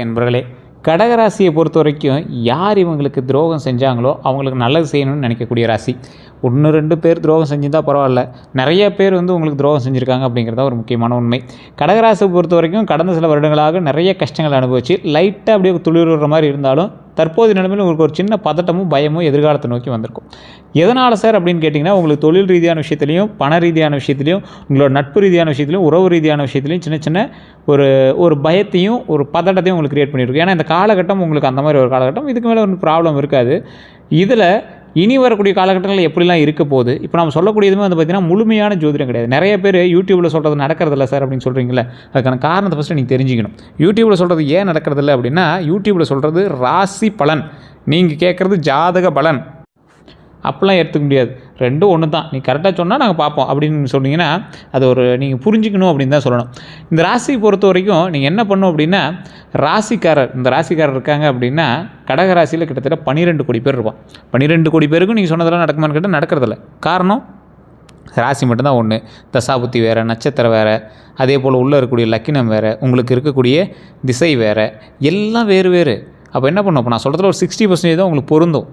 என்பர்களே, கடகராசியை பொறுத்த வரைக்கும் யார் இவங்களுக்கு துரோகம் செஞ்சாங்களோ அவங்களுக்கு நல்லது செய்யணும்னு நினைக்கக்கூடிய ராசி. 1 2 பேர் துரோகம் செஞ்சுருந்தால் பரவாயில்ல, நிறைய பேர் உங்களுக்கு துரோகம் செஞ்சுருக்காங்க அப்படிங்கிறத ஒரு முக்கியமான உண்மை. கடகராசியை பொறுத்த வரைக்கும் கடந்த சில வருடங்களாக நிறைய கஷ்டங்கள் அனுபவிச்சு லைட்டாக அப்படியே துளிர்ற மாதிரி இருந்தாலும் தற்போதைய நிலைமையில் உங்களுக்கு ஒரு சின்ன பதட்டமும் பயமும் எதிர்காலத்தை நோக்கி வந்திருக்கும். எதனால் சார் அப்படின்னு கேட்டிங்கன்னா, உங்களுக்கு தொழில் ரீதியான விஷயத்துலையும் பண ரீதியான விஷயத்துலையும் உங்களோட நட்பு ரீதியான விஷயத்துலையும் உறவு ரீதியான விஷயத்துலையும் சின்ன சின்ன ஒரு பயத்தையும் ஒரு பதட்டத்தையும் உங்களுக்கு கிரியேட் பண்ணியிருக்கும். ஏன்னா இந்த காலகட்டம் உங்களுக்கு அந்த மாதிரி ஒரு காலகட்டம், இதுக்கு மேலே ஒன்றும் ப்ராப்ளம் இருக்காது. இதில் இனி வரக்கூடிய காலகட்டங்களில் எப்படிலாம் இருக்க போகுது, இப்போ நம்ம சொல்லக்கூடியதுமே பார்த்திங்கன்னா முழுமையான ஜோதிடம் கிடையாது. நிறைய பேர் யூடியூப்பில் சொல்கிறது நடக்கிறதில்ல சார் அப்படின்னு சொல்கிறீங்களே, அதுக்கான காரணத்தை ஃபஸ்ட்டு நீங்கள் தெரிஞ்சுக்கணும். யூடியூப்பில் சொல்கிறது ஏன் நடக்கிறதில்ல அப்படின்னா, யூடியூப்பில் சொல்கிறது ராசி பலன், நீங்கள் கேட்குறது ஜாதக பலன். அப்போலாம் எடுத்துக்க முடியாது, ரெண்டும் ஒன்று தான். நீ கரெக்டாக சொன்னால் நாங்கள் பார்ப்போம் அப்படின்னு சொன்னீங்கன்னா அது நீங்கள் புரிஞ்சிக்கணும் அப்படின்னு தான் சொல்லணும். இந்த ராசியை பொறுத்த வரைக்கும் நீங்கள் என்ன பண்ணணும் அப்படின்னா, இந்த ராசிக்காரர் இருக்காங்க அப்படின்னா கடகராசியில் கிட்டத்தட்ட 12 கோடி பேர் இருப்பான். 12 கோடி பேருக்கும் நீங்கள் சொன்னதெல்லாம் நடக்குமான்னு கேட்டால் நடக்கிறதில்ல. காரணம், ராசி மட்டும்தான் ஒன்று, தசாபுத்தி வேறு, நட்சத்திரம் வேறு, அதே போல் உள்ளே இருக்கக்கூடிய லக்கினம் வேறு, உங்களுக்கு இருக்கக்கூடிய திசை வேறு, எல்லாம் வேறு வேறு. அப்போ என்ன பண்ணணும், இப்போ நான் சொல்கிறதுல ஒரு 60% தான் உங்களுக்கு பொருந்தும்.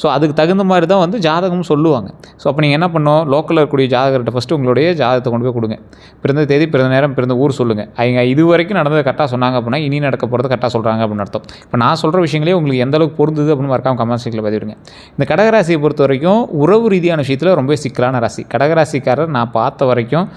ஸோ அதுக்கு தகுந்த மாதிரி தான் ஜாதகமும் சொல்லுவாங்க. ஸோ அப்போ நீங்கள் என்ன பண்ணணும், லோக்கலில் இருக்கக்கூடிய ஜாதகர்கிட்ட ஃபஸ்ட்டு உங்களுடைய ஜாதகத்தை கொண்டு போய் கொடுங்க. பிறந்த தேதி, பிறந்த நேரம், பிறந்த ஊர் சொல்லுங்கள். அவங்க இது வரைக்கும் நடந்ததை கரெக்டாக சொன்னாங்க அப்படின்னா இனி நடக்க போகிறது கரெக்டாக சொல்கிறாங்க அப்படின்னு அர்த்தம். இப்போ நான் சொல்கிற விஷயங்களே உங்களுக்கு எந்த அளவுக்கு பொருந்துது அப்படின்னு மறக்காம கமெண்ட் செக்ஷனில் பதிவிடுங்க. இந்த கடகராசியை பொறுத்த வரைக்கும் உறவு ரீதியான விஷயத்தில் ரொம்ப சிக்கலான ராசி. கடகராசிக்காரர் நான் பார்த்த வரைக்கும்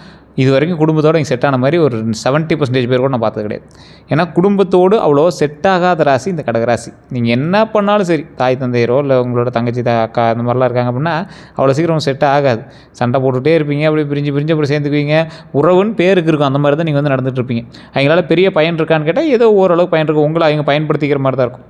இது வரைக்கும் குடும்பத்தோடு இங்கே செட் ஆன மாதிரி ஒரு 70% பேர் கூட நான் பார்த்தது கிடையாது. ஏன்னா குடும்பத்தோடு அவ்வளோ செட் ஆகாத ராசி இந்த கடகராசி. நீங்கள் என்ன பண்ணாலும் சரி, தாய் தந்தையரோ இல்லை உங்களோட தங்கச்சி அக்கா அந்த மாதிரிலாம் இருக்காங்க அப்படின்னா அவ்வளோ சீக்கிரம் செட் ஆகாது. சண்டை போட்டுகிட்டே இருப்பீங்க, அப்படி பிரிஞ்சு அப்படி சேர்ந்துக்குவீங்க. உறவுன்னு பேருக்கு இருக்கும், அந்த மாதிரி தான் நீங்கள் நடந்துகிட்டு இருப்பீங்க. அவங்களால பெரிய பயன் இருக்கான்னு கேட்டால் ஏதோ ஓரளவுக்கு பயன் இருக்கும், உங்களை அவங்க பயன்படுத்திக்கிற மாதிரி தான் இருக்கும்.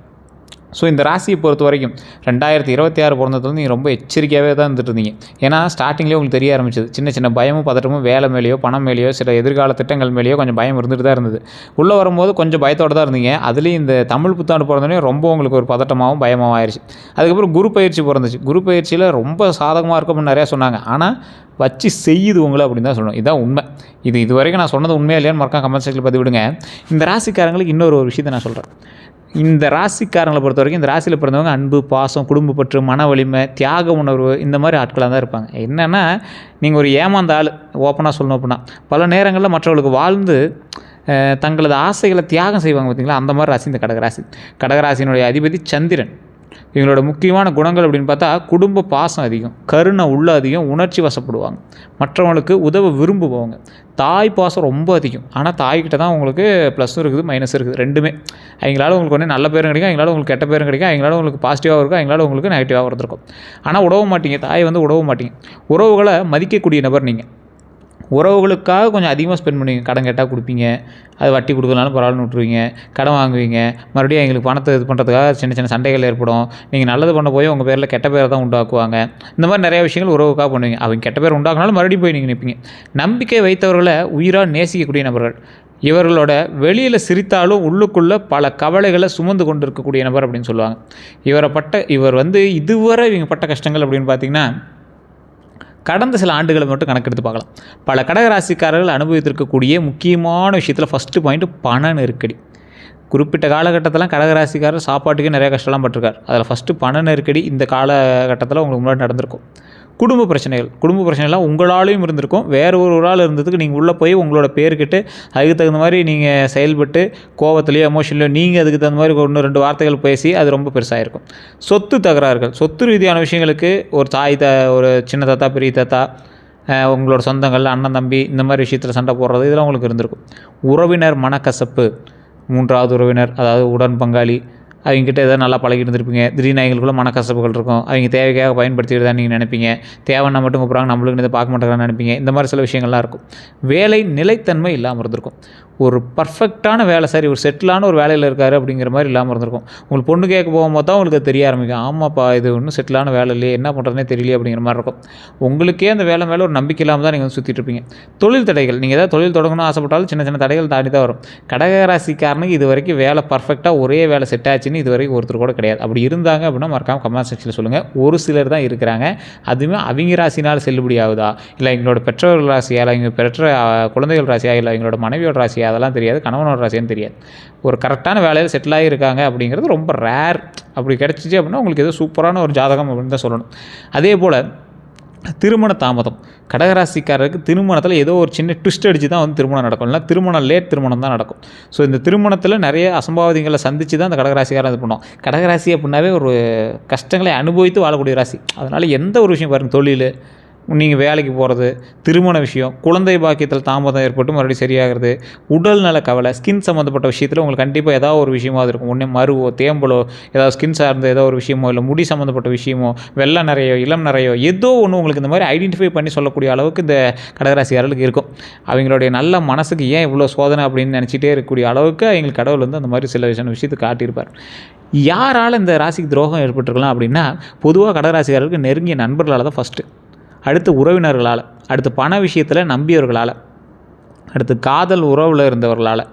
ஸோ இந்த ராசியை பொறுத்த வரைக்கும் 2026 பிறந்ததுலேருந்து நீங்கள் ரொம்ப எச்சரிக்கையாகவே தான் இருந்துட்டு இருந்தீங்க. ஏன்னா ஸ்டார்டிங்லேயே உங்களுக்கு தெரிய ஆரம்பிச்சது, சின்ன சின்ன பயமும் பதட்டமும் வேலை மேலேயோ பணம் மேலேயோ சில எதிர்கால திட்டங்கள் மேலேயோ கொஞ்சம் பயம் இருந்துட்டு தான் இருந்தது. உள்ளே வரும்போது கொஞ்சம் பயத்தோடு தான் இருந்தீங்க. அதுலேயும் இந்த தமிழ் புத்தாண்டு பிறந்தோடனே ரொம்ப உங்களுக்கு ஒரு பதட்டமாகவும் பயமாகவும் ஆயிடுச்சு. அதுக்கப்புறம் குரு பயிற்சி பிறந்துச்சு. குரு பயிற்சியில் ரொம்ப சாதகமாக இருக்கும்னு நிறையா சொன்னாங்க. ஆனால் வச்சு செய்யுது உங்களை அப்படின்னு தான் சொல்லணும். இதுதான் உண்மை. இது வரைக்கும் நான் சொன்னது உண்மையாக இல்லையான்னு மறக்காம கமெண்ட் செக்ஷனில் பதிவிடுங்க. இந்த ராசிக்காரங்களுக்கு இன்னொரு விஷயத்தை நான் சொல்கிறேன். இந்த ராசிக்காரங்களை பொறுத்த வரைக்கும் இந்த ராசியில் பிறந்தவங்க அன்பு, பாசம், குடும்பப்பற்று, மன வலிமை, தியாக உணர்வு, இந்த மாதிரி ஆட்களாக தான் இருப்பாங்க. என்னென்னா நீங்கள் ஒரு ஏமாந்த ஆள், ஓப்பனாக சொல்லணும் அப்படின்னா பல நேரங்களில் மற்றவர்களுக்கு வாழ்ந்து தங்களது ஆசைகளை தியாகம் செய்வாங்க பார்த்திங்களா, அந்த மாதிரி ராசி இந்த கடகராசி. கடகராசியினுடைய அதிபதி சந்திரன். இவங்களோட முக்கியமான குணங்கள் அப்படின்னு பார்த்தா குடும்ப பாசம் அதிகம், கருணை உள்ள அதிகம், உணர்ச்சி வசப்படுவாங்க, மற்றவங்களுக்கு உதவ விரும்புவாங்க, தாய் பாசம் ரொம்ப அதிகம். ஆனால் தாய்கிட்ட தான் உங்களுக்கு ப்ளஸ்ஸும் இருக்குது மைனஸும் இருக்குது, ரெண்டுமே. அவங்களால உங்களுக்கு ஒன்று நல்ல பேரும் கிடைக்கும், அவங்களால உங்களுக்கு கெட்ட பேரும் கிடைக்கும், அவங்களால உங்களுக்கு பாசிட்டிவாக இருக்கும், அவங்களால உங்களுக்கு நெகட்டிவாக இருந்திருக்கும். ஆனால் உடவ மாட்டீங்க, தாயை உடவ மாட்டீங்க. உறவுகளை மதிக்கக்கூடிய நபர் நீங்கள். உறவுகளுக்காக கொஞ்சம் அதிகமாக ஸ்பெண்ட் பண்ணுவீங்க. கடன் கேட்டால் கொடுப்பீங்க, அது வட்டி கொடுக்கலனாலும் பரவாயில்ல விட்டுருவீங்க, கடன் வாங்குவீங்க, மறுபடியும் எங்களுக்கு பணத்தை இது பண்ணுறதுக்காக சின்ன சின்ன சண்டைகள் ஏற்படும். நீங்கள் நல்லது பண்ண போய் உங்கள் பேரில் கெட்ட பேரை தான் உண்டாக்குவாங்க. இந்த மாதிரி நிறைய விஷயங்கள் உறவுக்காக பண்ணுவீங்க. அவங்க கெட்ட பேர் உண்டாக்குனாலும் மறுபடியும் போய் நீங்கள் நிற்பீங்க. நம்பிக்கை வைத்தவர்களை உயிராக நேசிக்கக்கூடிய நபர்கள். இவர்களோட வெளியில் சிரித்தாலும் உள்ளுக்குள்ளே பல கவலைகளை சுமந்து கொண்டு இருக்கக்கூடிய நபர் அப்படின்னு சொல்லுவாங்க. இவர் இதுவரை இவங்க பட்ட கஷ்டங்கள் அப்படின்னு பார்த்திங்கன்னா கடந்த சில ஆண்டுகளை மட்டும் கணக்கெடுத்து பார்க்கலாம். பல கடகராசிக்காரர்கள் அனுபவித்திருக்கக்கூடிய முக்கியமான விஷயத்தில் ஃபஸ்ட்டு பாயிண்ட் பண நெருக்கடி. குறிப்பிட்ட காலகட்டத்தில் கடகராசிக்காரர் சாப்பாட்டுக்கே நிறைய கஷ்டம்லாம் பட்டிருக்கார். அதில் ஃபஸ்ட்டு பண நெருக்கடி இந்த காலகட்டத்தில் உங்களுக்கு முன்னாடி நடந்திருக்கும். குடும்ப பிரச்சனைகள்லாம் உங்களாலையும் இருந்திருக்கும். வேறு ஒரு ஆள் இருந்ததுக்கு நீங்கள் உள்ளே போய் உங்களோட பேர்கிட்ட அதுக்கு தகுந்த மாதிரி நீங்கள் செயல்பட்டு கோவத்துலையோ எமோஷன்லையோ நீங்கள் அதுக்கு தகுந்த மாதிரி 1 2 வார்த்தைகள் பேசி அது ரொம்ப பெருசாகிருக்கும். சொத்து தகராறுகள், சொத்து ரீதியான விஷயங்களுக்கு ஒரு சின்ன தாத்தா, பெரிய தாத்தா, உங்களோட சொந்தங்கள், அண்ணன் தம்பி, இந்த மாதிரி விஷயத்தில் சண்டை போடுறது, இதெல்லாம் உங்களுக்கு இருந்திருக்கும். உறவினர் மனக்கசப்பு, 3வது உறவினர் அதாவது உடன் பங்காளி, அவங்ககிட்ட எதாவது நல்லா பழகிட்டு இருந்திருப்பீங்க. திடீர்னு அவங்களுக்குள்ள மனக்கசப்புகள் இருக்கும். அவங்க தேவைக்காக பயன்படுத்திட்டு தான் நீங்கள் நினைப்பீங்க. தேவைன்னா மட்டும் கூப்பிட்றாங்க, நம்மளுக்கு இதை பார்க்க மாட்டேங்கிறான்னு நினைப்பீங்க. இந்த மாதிரி சில விஷயங்கள்லாம் இருக்கும். வேலை நிலைத்தன்மை இல்லாமல் இருந்திருக்கும். ஒரு பர்ஃபெக்டான வேலை, சரி ஒரு செட்டிலான ஒரு வேலையில் இருக்கார் அப்படிங்கிற மாதிரி இல்லாமல் இருந்திருக்கும். உங்களுக்கு பொண்ணு கேட்க போகும்போது தான் உங்களுக்கு தெரிய ஆரம்பிக்கும், ஆமாப்பா இது ஒன்றும் செட்டிலான வேலை இல்லையே, என்ன பண்ணுறதுனே தெரியலையே அப்படிங்கிற மாதிரி இருக்கும். உங்களுக்கே அந்த வேலை மேலே ஒரு நம்பிக்கை இல்லாமல் தான் நீங்கள் சுற்றிட்டு இருப்பீங்க. தொழில் தடைகள், நீங்கள் ஏதாவது தொழில் தொடங்கணும்னு ஆசைப்பட்டாலும் சின்ன சின்ன தடைகள் தாண்டி தான் வரும். கடகராசிக்காரனுக்கு இது வரைக்கும் வேலை பர்ஃபெக்டாக ஒரே வேலை செட் ஆச்சுன்னு இது வரைக்கும் ஒருத்தர் கூட கிடையாது. அப்படி இருந்தாங்க அப்படின்னா மறக்காமல் கமெண்ட் செக்ஷனில் சொல்லுங்கள். ஒரு சிலர் தான் இருக்கிறாங்க. அதுவுமே அவங்க ராசினால் செல்லுபடி ஆகுதா, இல்லை எங்களோட பெற்றோர்கள் ராசியா, இல்லை எங்கள் பெற்ற குழந்தைகள் ராசியா, இல்லை எங்களோட மனைவியோட ராசியா, அதெல்லாம் தெரியாது, கணவனோட ராசின்னு தெரியாது. ஒரு கரெக்டான வேலையில் செட்டில் ஆகியிருக்காங்க அப்படிங்கிறது ரொம்ப ரேர். அப்படி கிடச்சிச்சு அப்படின்னா உங்களுக்கு ஏதோ சூப்பரான ஒரு ஜாதகம் அப்படின்னு தான் சொல்லணும். அதே போல் திருமண தாமதம், கடகராசிக்காரருக்கு திருமணத்தில் ஏதோ ஒரு சின்ன ட்விஸ்ட் அடித்து தான் வந்து திருமணம் நடக்கும், இல்லைனா திருமணம் லேட் திருமணம் தான் நடக்கும். ஸோ இந்த திருமணத்தில் நிறைய அசம்பாவிதங்களை சந்தித்து தான் அந்த கடகராசிக்காரன் இது பண்ணுவோம். கடகராசி அப்படின்னாவே ஒரு கஷ்டங்களை அனுபவித்து வாழக்கூடிய ராசி. அதனால் எந்த ஒரு விஷயம் பாருங்கள், தொழில், நீங்கள் வேலைக்கு போகிறது, திருமண விஷயம், குழந்தை பாக்கியத்தில் தாமதம் ஏற்பட்டு மறுபடியும் சரியாகிறது, உடல் நல கவலை, ஸ்கின் சம்மந்தப்பட்ட விஷயத்தில் உங்களுக்கு கண்டிப்பாக ஏதாவது ஒரு விஷயமாக இருக்கும். ஒன்று மருவோ, தேம்பலோ, ஏதாவது ஸ்கின் சார்ந்த ஏதோ ஒரு விஷயமோ, இல்லை முடி சம்மந்தப்பட்ட விஷயமோ, வெள்ளை நிறையோ, இளம் நிறையோ, ஏதோ ஒன்று உங்களுக்கு இந்த மாதிரி ஐடென்டிஃபை பண்ணி சொல்லக்கூடிய அளவுக்கு இந்த கடகராசிக்காரர்களுக்கு இருக்கும். அவங்களுடைய நல்ல மனசுக்கு ஏன் இவ்வளோ சோதனை அப்படின்னு நினச்சிட்டே இருக்கக்கூடிய அளவுக்கு எங்களுக்கு கடவுள் வந்து அந்த மாதிரி சில விஷயத்தை காட்டியிருப்பார். யாரால் இந்த ராசிக்கு துரோகம் ஏற்பட்டுருக்கலாம் அப்படின்னா, பொதுவாக கடகராசிக்காரர்களுக்கு நெருங்கிய நண்பர்களால் தான் ஃபஸ்ட்டு, அடுத்து உறவினர்களால், அடுத்து பண விஷயத்தில் நம்பியவர்களால், அடுத்து காதல் உறவில் இருந்தவர்களால்.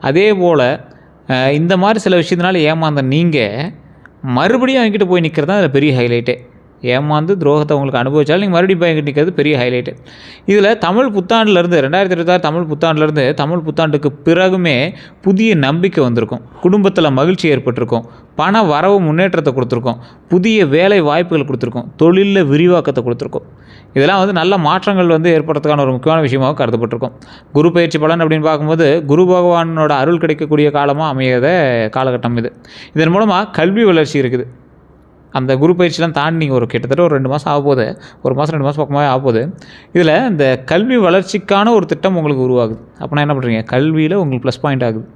அதே போல் இந்த மாதிரி சில விஷயத்தினால ஏமாந்த நீங்கள் மறுபடியும் அவங்ககிட்ட போய் நிற்கிறது தான் அதில் பெரிய ஹைலைட்டே. ஏமாந்து துரோகத்தை உங்களுக்கு அனுபவிச்சாலும் நீங்கள் மறுபடியும் போய் எங்கிட்ட நிற்கிறது பெரிய ஹைலைட்டு. இதில் தமிழ் புத்தாண்டுலேருந்து 2026 தமிழ் புத்தாண்டுலேருந்து தமிழ் புத்தாண்டுக்கு பிறகுமே புதிய நம்பிக்கை வந்திருக்கும், குடும்பத்தில் மகிழ்ச்சி ஏற்பட்டிருக்கும், பண வரவு முன்னேற்றத்தை கொடுத்துருக்கோம், புதிய வேலை வாய்ப்புகள் கொடுத்துருக்கோம், தொழிலில் விரிவாக்கத்தை கொடுத்துருக்கோம். இதெல்லாம் வந்து நல்ல மாற்றங்கள் வந்து ஏற்படுறதுக்கான ஒரு முக்கியமான விஷயமாக கருதப்பட்டிருக்கும். குரு பயிற்சி பலன் அப்படின்னு பார்க்கும்போது குரு பகவானோட அருள் கிடைக்கக்கூடிய காலமாக அமையாத காலகட்டம் இது. இதன் மூலமாக கல்வி வளர்ச்சி இருக்குது. அந்த குரு பயிற்சிலாம் தாண்டி நீங்கள் ஒரு கிட்டத்தட்ட ஒரு 2 மாதம் ஆகப்போகுது, 1 மாதம் 2 மாதம் பக்கமாகவே ஆகப்போகுது. இதில் இந்த கல்வி வளர்ச்சிக்கான ஒரு திட்டம் உங்களுக்கு உருவாகுது. அப்படின்னா என்ன பண்ணுறீங்க, கல்வியில் உங்களுக்கு ப்ளஸ் பாயிண்ட் ஆகுது.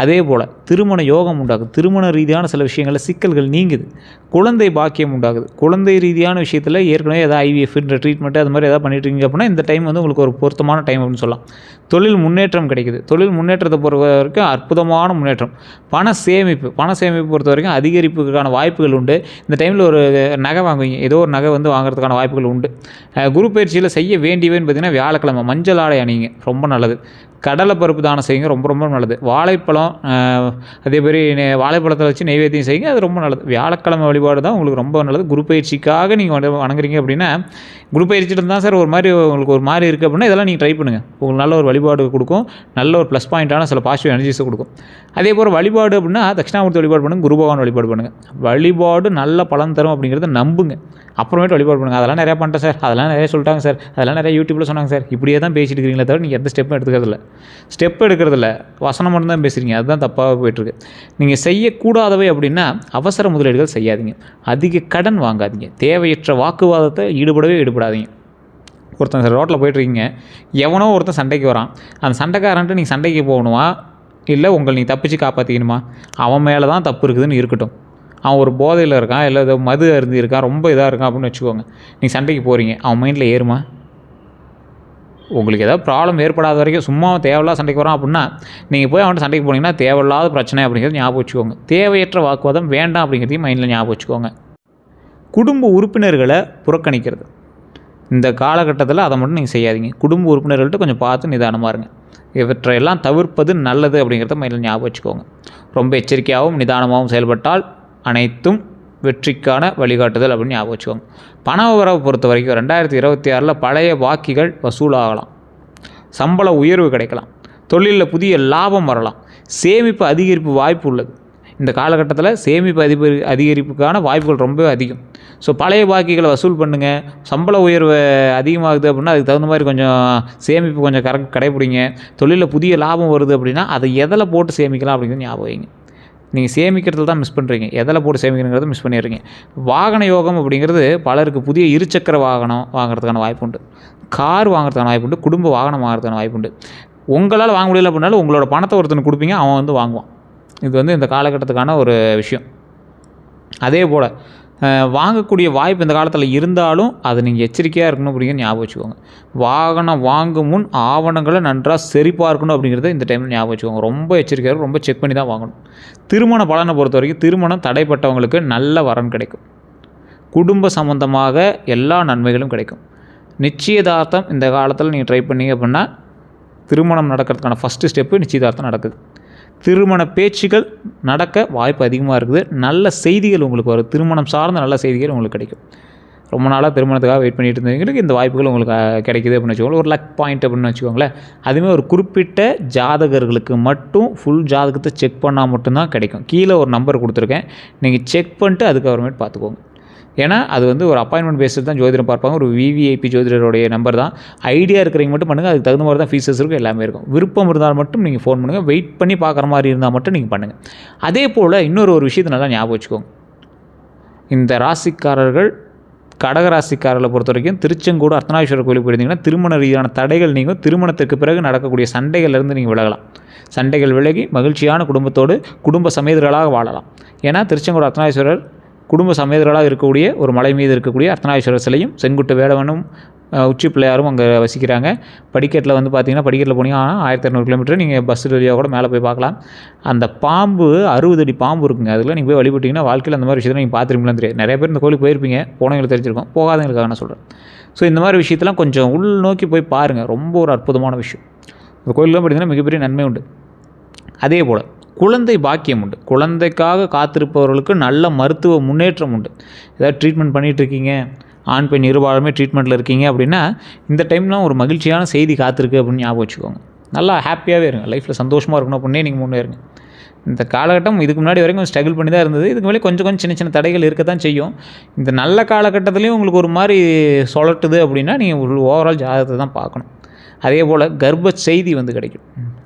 அதே போல் திருமண யோகம் உண்டாகுது, திருமண ரீதியான சில விஷயங்களில் சிக்கல்கள் நீங்குது, குழந்தை பாக்கியம் உண்டாகுது. குழந்தை ரீதியான விஷயத்தில் ஏற்கனவே ஏதாவது ஐவிஎஃப்ன்ற ட்ரீட்மெண்ட்டு அது மாதிரி எதாவது பண்ணிட்டுருக்கீங்க அப்படின்னா இந்த டைம் வந்து உங்களுக்கு ஒரு பொருத்தமான டைம் அப்படின்னு சொல்லலாம். தொழில் முன்னேற்றம் கிடைக்குது, தொழில் முன்னேற்றத்தை பொறுத்த வரைக்கும் அற்புதமான முன்னேற்றம். பண சேமிப்பு பொறுத்த வரைக்கும் அதிகரிப்புக்கான வாய்ப்புகள் உண்டு. இந்த டைமில் ஒரு நகை வாங்குவீங்க, ஏதோ ஒரு நகை வந்து வாங்குறதுக்கான வாய்ப்புகள் உண்டு. குரு பயிற்சியில் செய்ய வேண்டியவைன்னு பார்த்திங்கன்னா வியாழக்கிழமை மஞ்சள் ஆடை அணிங்க, ரொம்ப நல்லது. கடலை பருப்பு தானம் செய்யுங்க, ரொம்ப ரொம்ப நல்லது. வாழைப்பழம், அதே மாதிரி வாழைப்பழத்தை வச்சு நெய்வேத்தியம் செய்யுங்க, அது ரொம்ப நல்லது. வியாழக்கிழமை வழிபாடு தான் உங்களுக்கு ரொம்ப நல்லது. குரு பயிற்சிக்காக நீங்கள் வணங்குறீங்க அப்படின்னா, குரு பயிற்சிட்டு தான் சார் ஒரு மாதிரி உங்களுக்கு ஒரு மாதிரி இருக்குது அப்படின்னா இதெல்லாம் நீங்கள் ட்ரை பண்ணுங்கள், உங்களுக்கு நல்ல ஒரு வழிபாடு கொடுக்கும், நல்ல ஒரு ப்ளஸ் பாயிண்ட்டான சில பாசிட்டிவ் எனர்ஜிஸை கொடுக்கும். அதே போல் வழிபாடு அப்படின்னா தட்சிணாமூர்த்தி வழிபாடு பண்ணுங்கள், குரு பகவான் வழிபாடு பண்ணுங்கள். வழிபாடு நல்ல பலன் தரும் அப்படிங்கிறத நம்புங்க, அப்புறமேட்டு வழிபாடு பண்ணுங்கள். அதெல்லாம் நிறையா பண்ணிட்டேன் சார், அதெல்லாம் நிறைய சொல்லிட்டாங்க சார், அதெல்லாம் நிறைய யூடியூப்பில் சொன்னாங்க சார், இப்படியே தான் பேசிட்டு இருக்கிறீங்களே தவிர நீங்கள் எந்த ஸ்டெப்பும் எடுக்கிறதில்ல. வசனம் மட்டும் தான் பேசுகிறீங்க, அதுதான் தப்பாக போய்ட்டுருக்கு. நீங்கள் செய்யக்கூடாதவை அப்படின்னா அவசர முதலீடுகள் செய்யாதீங்க, அதிக கடன் வாங்காதீங்க, தேவையற்ற வாக்குவாதத்தை ஈடுபடாதீங்க. ஒருத்தன் சார் ரோட்டில் போய்ட்டுருக்கீங்க, எவனோ ஒருத்தன் சண்டைக்கு வரான், அந்த சண்டைக்காரன்ட்டு நீங்கள் சண்டைக்கு போகணுமா இல்லை உங்களை நீ தப்பிச்சு காப்பாற்றிக்கணுமா? அவன் மேலே தான் தப்பு இருக்குதுன்னு இருக்கட்டும். அவன் ஒரு போதையில் இருக்கான், இல்லை ஏதோ மது அருந்தி இருக்கான், ரொம்ப இதாக இருக்கான் அப்படின்னு வச்சுக்கோங்க. நீங்கள் சண்டைக்கு போகிறீங்க, அவன் மைண்டில் ஏறுமா? உங்களுக்கு ஏதாவது ப்ராப்ளம் ஏற்படாத வரைக்கும் சும்மா தேவையில்லாத சண்டைக்கு வரான் அப்படின்னா நீங்கள் போய் அவன்கிட்ட சண்டைக்கு போனீங்கன்னா தேவையில்லாத பிரச்சனை அப்படிங்கிறது ஞாபகம் வச்சுக்கோங்க. தேவையற்ற வாக்குவாதம் வேண்டாம் அப்படிங்கிறதையும் மைண்டில் ஞாபகம் வச்சுக்கோங்க. குடும்ப உறுப்பினர்களை புறக்கணிக்கிறது, இந்த காலகட்டத்தில் அதை மட்டும் நீங்கள் செய்யாதீங்க. குடும்ப உறுப்பினர்கள்ட்ட கொஞ்சம் பார்த்து நிதானமாக இருங்க. இவற்றையெல்லாம் தவிர்ப்பது நல்லது அப்படிங்கிறத மைண்டில் ஞாபகம் வச்சுக்கோங்க. ரொம்ப எச்சரிக்கையாகவும் நிதானமாகவும் செயல்பட்டால் அனைத்தும் வெற்றிக்கான வழிகாட்டுதல் அப்படின்னு ஞாபகம் வச்சுக்கோங்க. பண வரவை பொறுத்த வரைக்கும் 2026 பழைய பாக்கிகள் வசூலாகலாம், சம்பள உயர்வு கிடைக்கலாம், தொழிலில் புதிய லாபம் வரலாம், சேமிப்பு அதிகரிப்பு வாய்ப்பு உள்ளது. இந்த காலகட்டத்தில் சேமிப்பு அதிகரிப்புக்கான வாய்ப்புகள் ரொம்ப அதிகம். ஸோ பழைய பாக்கிகளை வசூல் பண்ணுங்கள். சம்பள உயர்வு அதிகமாகுது அப்படின்னா அதுக்கு தகுந்த மாதிரி கொஞ்சம் சேமிப்பு கொஞ்சம் கடைப்பிடிங்க. தொழிலில் புதிய லாபம் வருது அப்படின்னா அதை எதில் போட்டு சேமிக்கலாம் அப்படிங்கிறது ஞாபகம் வைங்க. நீங்கள் சேமிக்கிறதுல தான் மிஸ் பண்ணுறீங்க, எதில் போட்டு சேமிக்கிறங்கிறத மிஸ் பண்ணிடுறீங்க. வாகன யோகம் அப்படிங்கிறது பலருக்கு புதிய இருசக்கர வாகனம் வாங்குறதுக்கான வாய்ப்பு உண்டு, கார் வாங்குறதுக்கான வாய்ப்பு உண்டு, குடும்ப வாகனம் வாங்குறதுக்கான வாய்ப்பு உண்டு. உங்களால் வாங்க முடியல அப்படின்னாலும் உங்களோட பணத்தை ஒருத்தனுக்கு கொடுப்பீங்க, அவன் வந்து வாங்குவான். இது வந்து இந்த காலகட்டத்துக்கான ஒரு விஷயம். அதே போல் வாங்கக்கூடிய வாய்ப்பு இந்த காலத்தில் இருந்தாலும் அது நீங்கள் எச்சரிக்கையாக இருக்கணும் அப்படிங்கிறத ஞாபகம் வச்சுக்கோங்க. வாகனம் வாங்கும் முன் ஆவணங்களை நன்றாக சரிபார்க்கணும் அப்படிங்கிறத இந்த டைமில் ஞாபகம் வச்சுக்கோங்க. ரொம்ப எச்சரிக்கையாக ரொம்ப செக் பண்ணி தான் வாங்கணும். திருமண பலனை பொறுத்த வரைக்கும் திருமணம் தடைப்பட்டவங்களுக்கு நல்ல வரன் கிடைக்கும். குடும்ப சம்பந்தமாக எல்லா நன்மைகளும் கிடைக்கும். நிச்சயதார்த்தம் இந்த காலத்தில் நீங்கள் ட்ரை பண்ணீங்க அப்படின்னா திருமணம் நடக்கிறதுக்கான ஃபஸ்ட்டு ஸ்டெப்பு நிச்சயதார்த்தம் நடக்குது. திருமண பேச்சுகள் நடக்க வாய்ப்பு அதிகமாக இருக்குது. நல்ல செய்திகள் உங்களுக்கு வரும், திருமணம் சார்ந்த நல்ல செய்திகள் உங்களுக்கு கிடைக்கும். ரொம்ப நாளாக திருமணத்துக்காக வெயிட் பண்ணிட்டு இருந்தவங்களுக்கு இந்த வாய்ப்புகள் உங்களுக்கு கிடைக்குது அப்படின்னு வச்சுக்கோங்களேன். ஒரு லக் பாயிண்ட் அப்படின்னு வச்சுக்கோங்களேன். அதுவுமே ஒரு குறிப்பிட்ட ஜாதகர்களுக்கு மட்டும் ஃபுல் ஜாதகத்தை செக் பண்ணால் மட்டும்தான் கிடைக்கும். கீழே ஒரு நம்பர் கொடுத்துருக்கேன், நீங்கள் செக் பண்ணிட்டு அதுக்கப்புறமேட்டு பார்த்துக்கோங்க. ஏன்னா அது வந்து ஒரு அப்பாயின்மெண்ட் பேஸில் தான் ஜோதிடம் பார்ப்பாங்க. ஒரு விவிஐபி ஜோதிடருடைய நம்பர் தான். ஐடியா இருக்கிறவங்க மட்டும் பண்ணுங்கள். அதுக்கு தகுந்த மாதிரி தான் ஃபீஸஸ் இருக்கும், எல்லாமே இருக்கும். விருப்பம் இருந்தால் மட்டும் நீங்கள் ஃபோன் பண்ணுங்கள். வெயிட் பண்ணி பார்க்குற மாதிரி இருந்தால் மட்டும் நீங்கள் பண்ணுங்கள். அதே போல் இன்னொரு விஷயத்தை நல்லா ஞாபகம் வச்சுக்கோங்க. இந்த ராசிக்காரர்கள், கடகராசிக்காரர்களை பொறுத்த வரைக்கும் திருச்செங்கோடு அர்த்தநாரீஸ்வரர் கோயிலுக்கு போயிருந்தீங்கன்னா திருமண ரீதியான தடைகள் நீங்கள் திருமணத்திற்கு பிறகு நடக்கக்கூடிய சண்டைகள்லேருந்து நீங்கள் விலகலாம். சண்டைகள் விலகி மகிழ்ச்சியான குடும்பத்தோடு குடும்ப சமேதர்களாக வாழலாம். ஏன்னா திருச்செங்கோடு அர்த்தநாரீஸ்வரர் குடும்ப சமேதர்களாக இருக்கக்கூடிய ஒரு மலை மீது இருக்கக்கூடிய அர்த்தநாரீஸ்வரர் சிலையும் செங்குட்டு வேடவனும் உச்சி பிள்ளையாரும் அங்கே வசிக்கிறாங்க. படிக்கட்டில் வந்து பார்த்தீங்கன்னா, படிக்கட்டில் போனீங்கன்னா 1200 கிலோமீட்டர் நீங்கள் பஸ் வழியாக கூட மேலே போய் பார்க்கலாம். அந்த பாம்பு 60 அடி பாம்பு இருக்குங்க. அதில் நீங்கள் போய் வழிபட்டிங்கன்னா வாழ்க்கையில் அந்த மாதிரி விஷயத்தை நீங்கள் பார்த்துருப்பீங்களான்னு தெரியாது. நிறைய பேர் இந்த கோயிலுக்கு போயிருப்பீங்க, போனவங்களுக்கு தெரிஞ்சிருக்கும், போகாதவங்களுக்காக நான் சொல்கிறேன். ஸோ இந்த மாதிரி விஷயத்தெல்லாம் கொஞ்சம் உள் நோக்கி போய் பாருங்கள். ரொம்ப ஒரு அற்புதமான விஷயம். இந்த கோயிலெலாம் பார்த்தீங்கன்னா மிகப்பெரிய நன்மை உண்டு. அதே போல் குழந்தை பாக்கியம் உண்டு. குழந்தைக்காக காத்திருப்பவர்களுக்கு நல்ல மருத்துவ முன்னேற்றம் உண்டு. ஏதாவது ட்ரீட்மெண்ட் பண்ணிகிட்ருக்கீங்க, ஆண் பெண் இருபாலுமே ட்ரீட்மெண்ட்டில் இருக்கீங்க அப்படின்னா இந்த டைம்லாம் ஒரு மகிழ்ச்சியான செய்தி காத்திருக்கு அப்படின்னு ஞாபகம் வச்சுக்கோங்க. நல்லா ஹாப்பியாகவே இருங்க, லைஃப்பில் சந்தோஷமாக இருக்கணும் அப்படின்னே நீங்கள் முன்னேறுங்க. இந்த காலகட்டம் இதுக்கு முன்னாடி வரைக்கும் ஸ்ட்ரகிள் பண்ணி தான் இருந்தது. இதுக்கு மேலே கொஞ்சம் சின்ன சின்ன தடைகள் இருக்க தான் செய்யும். இந்த நல்ல காலகட்டத்துலேயும் உங்களுக்கு ஒரு மாதிரி சொல்லட்டுது அப்படின்னா நீங்கள் ஓவரால் ஜாதகத்தை தான் பார்க்கணும். அதே போல் கர்ப்ப செய்தி வந்து கிடைக்கும்.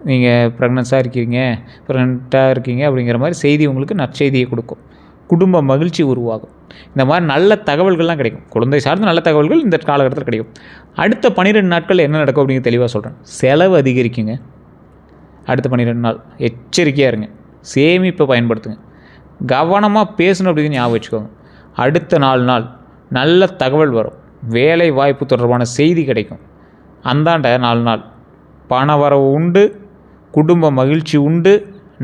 நீங்கள் ப்ரெக்னென்ஸாக இருக்கீங்க அப்படிங்கிற மாதிரி செய்தி உங்களுக்கு நற்செய்தியை கொடுக்கும். குடும்ப மகிழ்ச்சி உருவாகும். இந்த மாதிரி நல்ல தகவல்கள்லாம் கிடைக்கும். குழந்தை சார்ந்த நல்ல தகவல்கள் இந்த காலகட்டத்தில் கிடைக்கும். அடுத்த 12 நாட்கள் என்ன நடக்கும் அப்படிங்கிற தெளிவாக சொல்கிறேன். செலவு அதிகரிக்குங்க. அடுத்த 12 நாள் எச்சரிக்கையாக இருங்க. சேமிப்பை பயன்படுத்துங்க. கவனமாக பேசணும் அப்படின்னு ஞாபகம் வச்சுக்கோங்க. அடுத்த 4 நாள் நல்ல தகவல் வரும். வேலை வாய்ப்பு தொடர்பான செய்தி கிடைக்கும். அந்தாண்ட 4 நாள் பணவரவு உண்டு, குடும்ப மகிழ்ச்சி உண்டு,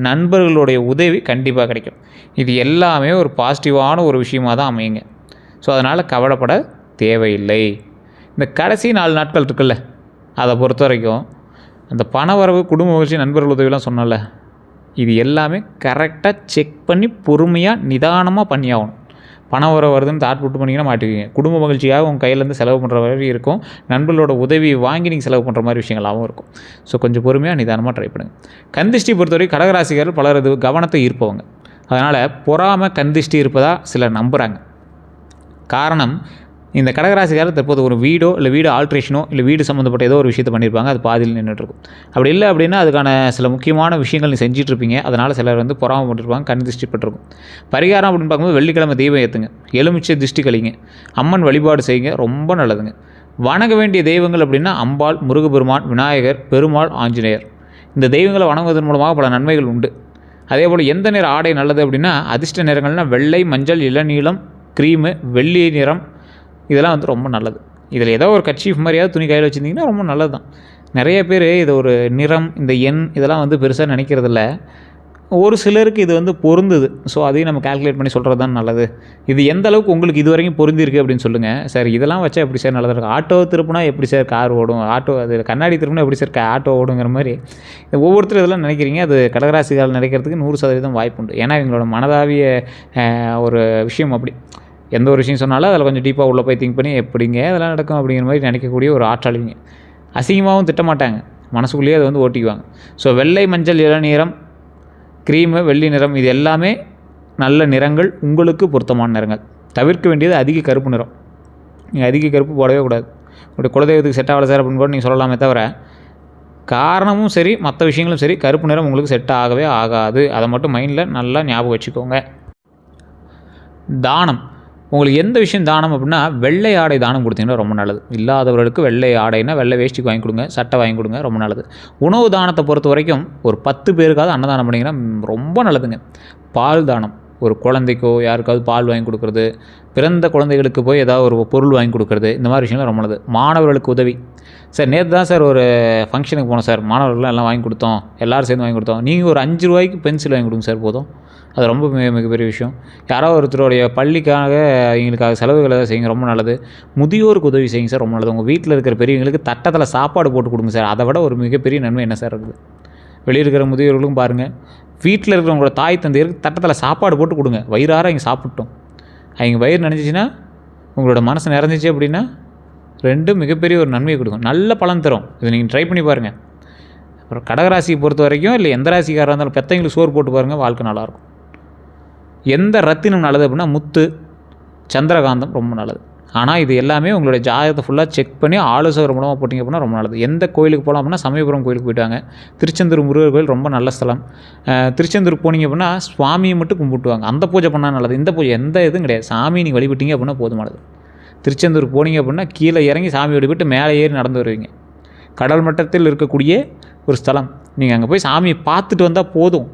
நண்பர்களுடைய உதவி கண்டிப்பாக கிடைக்கும். இது எல்லாமே ஒரு பாசிட்டிவான ஒரு விஷயமாக தான் அமையுங்க. ஸோ அதனால் கவலைப்பட தேவையில்லை. இந்த கடைசி 4 நாட்கள் இருக்குல்ல, அதை பொறுத்த வரைக்கும் அந்த பணவரவு, குடும்ப மகிழ்ச்சி, நண்பர்கள் உதவிலாம் சொன்னல, இது எல்லாமே கரெக்டாக செக் பண்ணி பொறுமையாக நிதானமாக பண்ணி ஆகணும். பணம் வருதுன்னு தாட் போட்டு பண்ணிங்கன்னா மாட்டுவீங்க. குடும்ப மகிழ்ச்சியாக உங்கள் கையிலேருந்து செலவு பண்ணுற மாதிரி இருக்கும். நண்பர்களோட உதவி வாங்கி நீங்கள் செலவு பண்ணுற மாதிரி விஷயங்களாகவும் இருக்கும். ஸோ கொஞ்சம் பொறுமையாக நிதானமாக ட்ரை பண்ணுங்கள். கந்திஷ்டி பொறுத்தவரை கடகராசிக்காரர்கள் பலர் இது கவனத்தை ஈர்ப்பவங்க. அதனால் பொறாமை கந்திஷ்டி இருப்பதாக சிலர் நம்புகிறாங்க. காரணம், இந்த கடகராசிக்காரர் தற்போது ஒரு வீடோ இல்லை வீடு ஆல்ட்ரேஷனோ இல்லை வீடு சம்மந்தப்பட்ட ஏதோ ஒரு விஷயத்தை பண்ணியிருப்பாங்க. அது பாதியில் நின்றுட்டுருக்கும். அப்படி இல்லை அப்படின்னா அதுக்கான சில முக்கியமான விஷயங்கள் நீ செஞ்சிட்ருப்பீங்க. அதனால் சிலர் வந்து பொறாமை போட்டிருப்பாங்க, கண் திருஷ்டி பட்டிருக்கும். பரிகாரம் அப்படின்னு பார்க்கும்போது வெள்ளிக்கிழமை தீபம் ஏற்றுங்க, எலுமிச்சை திருஷ்டி கழிங்க, அம்மன் வழிபாடு செய்யுங்க, ரொம்ப நல்லதுங்க. வணங்க வேண்டிய தெய்வங்கள் அப்படின்னா அம்பாள், முருகப்பெருமான், விநாயகர், பெருமாள், ஆஞ்சநேயர். இந்த தெய்வங்களை வணங்குவதன் மூலமாக பல நன்மைகள் உண்டு. அதே போல் எந்த நிற ஆடை நல்லது அப்படின்னா அதிர்ஷ்ட நிறங்கள்னால் வெள்ளை, மஞ்சள், இளநீலம், க்ரீமு, வெள்ளி நிறம், இதெல்லாம் வந்து ரொம்ப நல்லது. இதில் ஏதோ ஒரு கர்ச்சீஃப் மாதிரியாவது துணி கையில் வச்சுருந்தீங்கன்னா ரொம்ப நல்லது தான். நிறைய பேர் இது ஒரு நிறம், இந்த எண் இதெல்லாம் வந்து பெருசாக நினைக்கிறதில்ல. ஒரு சிலருக்கு இது வந்து பொருந்துது. ஸோ அதையும் நம்ம கால்குலேட் பண்ணி சொல்கிறது தான் நல்லது. இது எந்த அளவுக்கு உங்களுக்கு இது வரைக்கும் பொருந்திருக்கு அப்படின்னு சொல்லுங்கள். சார் இதெல்லாம் வச்சா எப்படி சார் நல்லதாக இருக்கும்? ஆட்டோ திருப்பினா எப்படி சார் கார் ஓடும்? ஆட்டோ அது கண்ணாடி திருப்பினா எப்படி சார் ஆட்டோ ஓடுங்கிற மாதிரி ஒவ்வொருத்தரும் இதெல்லாம் நினைக்கிறீங்க. அது கடகராசிகால் நினைக்கிறதுக்கு 100% வாய்ப்பு உண்டு. ஏன்னா இவங்களோட மனதாவிய ஒரு விஷயம் அப்படி. எந்த ஒரு விஷயம் சொன்னாலும் அதில் கொஞ்சம் டீப்பாக உள்ளே போய் திங்க் பண்ணி எப்படிங்க அதெல்லாம் நடக்கும் அப்படிங்கிற மாதிரி நினைக்கக்கூடிய ஒரு ஆற்றலிங்க. அசிங்கமாகவும் திட்டமாட்டாங்க, மனசுக்குள்ளேயே அதை வந்து ஓட்டிக்குவாங்க. ஸோ வெள்ளை, மஞ்சள், இளநீரம், க்ரீமு, வெள்ளி நிறம் இது எல்லாமே நல்ல நிறங்கள், உங்களுக்கு பொருத்தமான நிறங்கள். தவிர்க்க வேண்டியது அதிக கருப்பு நிறம். நீங்கள் அதிக கருப்பு போடவே கூடாது. உங்களுடைய குலதெய்வத்துக்கு செட் ஆகலை சார் அப்படின்னு கூட நீங்கள் சொல்லலாமே தவிர, காரணமும் சரி மற்ற விஷயங்களும் சரி கருப்பு நிறம் உங்களுக்கு செட் ஆகவே ஆகாது. அதை மட்டும் மைண்டில் நல்லா ஞாபகம் வச்சுக்கோங்க. தானம், உங்களுக்கு எந்த விஷயம் தானம் அப்படின்னா வெள்ளை ஆடை தானம் கொடுத்தீங்கன்னா ரொம்ப நல்லது. இல்லாதவர்களுக்கு வெள்ளை ஆடைனா வெள்ளை வேஷ்டிக்கு வாங்கி கொடுங்க, சட்டை வாங்கி கொடுங்க, ரொம்ப நல்லது. உணவு தானத்தை பொறுத்த வரைக்கும் ஒரு 10 பேருக்காவது அன்னதானம் பண்ணிங்கன்னா ரொம்ப நல்லதுங்க. பால் தானம், ஒரு குழந்தைக்கோ யாருக்காவது பால் வாங்கி கொடுக்குறது, பிறந்த குழந்தைகளுக்கு போய் ஏதாவது ஒரு பொருள் வாங்கி கொடுக்குறது, இந்த மாதிரி விஷயம்லாம் ரொம்ப நல்லது. மாணவர்களுக்கு உதவி, சார் நேற்று தான் சார் ஒரு ஃபங்க்ஷனுக்கு போனோம் சார், மாணவர்கள்லாம் எல்லாம் வாங்கி கொடுத்தோம், எல்லோரும் சேர்ந்து வாங்கி கொடுத்தோம். நீங்கள் ஒரு 5 ரூபாய்க்கு பென்சில் வாங்கி கொடுங்க சார், போதும். அது ரொம்ப மிகப்பெரிய விஷயம். யாராவது ஒருத்தருடைய பள்ளிக்காக எங்களுக்காக செலவுகளை செய்யுங்க, ரொம்ப நல்லது. முதியோருக்கு உதவி செய்யுங்க சார், ரொம்ப நல்லது. உங்கள் வீட்டில் இருக்கிற பெரியவங்களுக்கு தட்டத்தில் சாப்பாடு போட்டு கொடுங்க சார். அதை விட ஒரு மிகப்பெரிய நன்மை என்ன சார் இருக்குது? வெளியே இருக்கிற முதியோர்களுக்கும் பாருங்கள், வீட்டில் இருக்கிறவங்களோட தாய் தந்தையருக்கு தட்டத்தில் சாப்பாடு போட்டு கொடுங்க, வயிறார அவங்க சாப்பிட்டோம். அவங்க வயிறு நினைச்சிச்சின்னா உங்களோட மனசு நிறைஞ்சிச்சு அப்படின்னா 2 மிகப்பெரிய ஒரு நன்மையை கொடுக்கும். நல்ல பலன் தரும். இதை நீங்கள் ட்ரை பண்ணி பாருங்கள். அப்புறம் கடகராசியை பொறுத்த வரைக்கும் இல்லை எந்த ராசிக்காராக இருந்தாலும் பெற்றவங்களுக்கு சோறு போட்டு பாருங்கள், வாழ்க்கை நல்லாயிருக்கும். எந்த ரத்தினம் நல்லது அப்படின்னா முத்து, சந்திரகாந்தம் ரொம்ப நல்லது. ஆனால் இது எல்லாமே உங்களுடைய ஜாதகத்தை ஃபுல்லாக செக் பண்ணி ஆலோசகர் மூலமாக போட்டிங்க அப்படின்னா ரொம்ப நல்லது. எந்த கோயிலுக்கு போகலாம் அப்படின்னா சமயபுரம் கோயிலுக்கு போயிட்டாங்க. திருச்செந்தூர் முருகர் கோயில் ரொம்ப நல்ல ஸ்தலம். திருச்செந்தூர் போனீங்க அப்படின்னா சுவாமியை மட்டும் கும்பிட்டுவாங்க. அந்த பூஜை பண்ணால் நல்லது. இந்த பூஜை எந்த இதுவும் கிடையாது. சாமி நீங்கள் வழிபட்டீங்க அப்படின்னா போதுமானது. திருச்செந்தூர் போனீங்க அப்படின்னா கீழே இறங்கி சாமி வழிபட்டு மேலே ஏறி நடந்து வருவீங்க. கடல் மட்டத்தில் இருக்கக்கூடிய ஒரு ஸ்தலம். நீங்கள் அங்கே போய் சாமியை பார்த்துட்டு வந்தால் போதும்.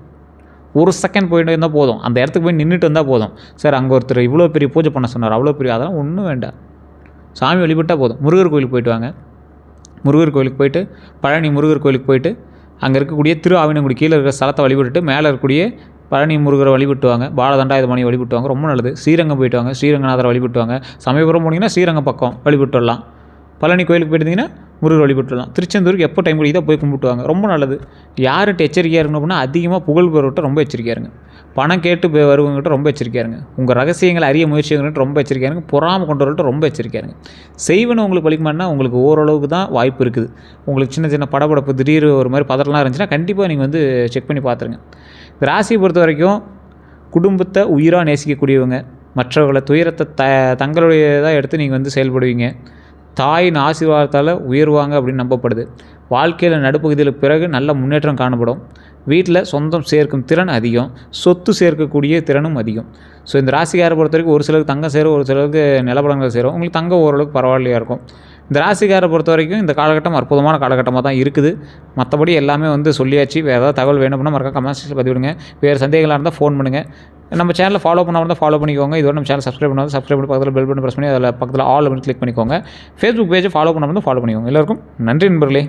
ஒரு செகண்ட் போயிட்டு வந்தால் போதும். அந்த இடத்துக்கு போய் நின்றுட்டு வந்தால் போதும். சார் அங்கே ஒருத்தர் இவ்வளோ பெரிய பூஜை பண்ண சொன்னார், அவ்வளோ பெரிய, அதெல்லாம் ஒன்றும் வேண்டாம். சாமி வழிபட்டால் போதும். முருகர் கோயிலுக்கு போயிட்டு வாங்க. முருகர் கோயிலுக்கு போயிட்டு பழனி முருகர் கோயிலுக்கு போயிட்டு அங்கே இருக்கக்கூடிய திரு ஆவினங்குடி கீழே இருக்கிற ஸ்தலத்தை வழிபட்டுட்டு மேலே இருக்கக்கூடிய பழனி முருகரை வழிபட்டுவாங்க. பாலதண்டாயுதபாணி வழிபட்டுவாங்க, ரொம்ப நல்லது. ஸ்ரீரங்கம் போயிட்டு வாங்க, ஸ்ரீரங்கநாதரை வழிபட்டுவாங்க. சமயபுரம் போனீங்கன்னா ஸ்ரீரங்கம் பக்கம் வழிபட்டு வரலாம். பழனி கோயிலுக்கு போயிட்டீங்கன்னா முருகர் வழிபட்டுலாம். திருச்செந்தூருக்கு எப்போ டைம் கிடைக்குதோ போய் கும்பிட்டுவாங்க, ரொம்ப நல்லது. யார்கிட்ட எச்சரிக்கையாக இருக்கணும் அப்படின்னா அதிகமாக புகழ் பெறவிட்ட ரொம்ப எச்சரிக்கையாக இருங்க. பணம் கேட்டு வருவங்ககிட்ட ரொம்ப எச்சரிக்கையாக இருங்க. உங்கள் ரகசியங்களை அறிய முயற்சிங்கிட்ட ரொம்ப எச்சரிக்கையாக இருங்க. பொறாமல் கொண்டு வரவிட்ட ரொம்ப எச்சரிக்கையாக இருங்க. செய்வன உங்களுக்கு பழிக்குமானா உங்களுக்கு ஓரளவுக்கு தான் வாய்ப்பு இருக்குது. உங்களுக்கு சின்ன சின்ன படபடப்பு திடீர் ஒரு மாதிரி பதறலாம் இருந்துச்சுன்னா கண்டிப்பாக நீங்கள் வந்து செக் பண்ணி பார்த்துருங்க. இந்த ராசியை பொறுத்த வரைக்கும் குடும்பத்தை உயிராக நேசிக்கக்கூடியவங்க, மற்றவர்களை துயரத்தை தங்களுடையதாக எடுத்து நீங்கள் வந்து செயல்படுவீங்க. தாயின் ஆசீர்வாதத்தால் உயர்வாங்க அப்படின்னு நம்பப்படுது. வாழ்க்கையில் நடுப்பகுதியில் பிறகு நல்ல முன்னேற்றம் காணப்படும். வீட்டில் சொந்தம் சேர்க்கும் திறன் அதிகம், சொத்து சேர்க்கக்கூடிய திறனும் அதிகம். ஸோ இந்த ராசிக்காரை பொறுத்த வரைக்கும் ஒரு சிலருக்கு தங்கம் சேரும், ஒரு சிலருக்கு நிலப்படங்கள் சேரும். உங்களுக்கு தங்கம் ஓரளவுக்கு பரவாயில்லையாக இருக்கும். இந்த ராசிக்காரை பொறுத்த வரைக்கும் இந்த காலகட்டம் அற்புதமான காலகட்டமாக தான் இருக்குது. மற்றபடி எல்லாமே வந்து சொல்லியாச்சு. வேறு ஏதாவது தகவல் வேணும் அப்படின்னா மறக்காம கமெண்ட் செக்ஷனில் பதிவிடுங்க. வேறு சந்தேகங்களாக இருந்தால் ஃபோன் பண்ணுங்கள். நம்ம சேனலை ஃபாலோ பண்ணாமல் தான் ஃபாலோ பண்ணிக்கோங்க. இதோட நம்ம சேனல் சப்ஸ்கிரைப் பண்ணாலும் சப்ஸ்கிரைப் பண்ணி பக்கத்தில் பெல் பட்டன் ப்ரெஸ் பண்ணி அதில் பக்கத்தில் ஆல் அப்படின்னு கிளிக் பண்ணிக்கோங்க. ஃபேஸ்புக் பேஜை ஃபாலோ பண்ணாமல் தான் ஃபாலோ பண்ணிக்கோங்க. எல்லோருக்கும் நன்றி நண்பர்களே.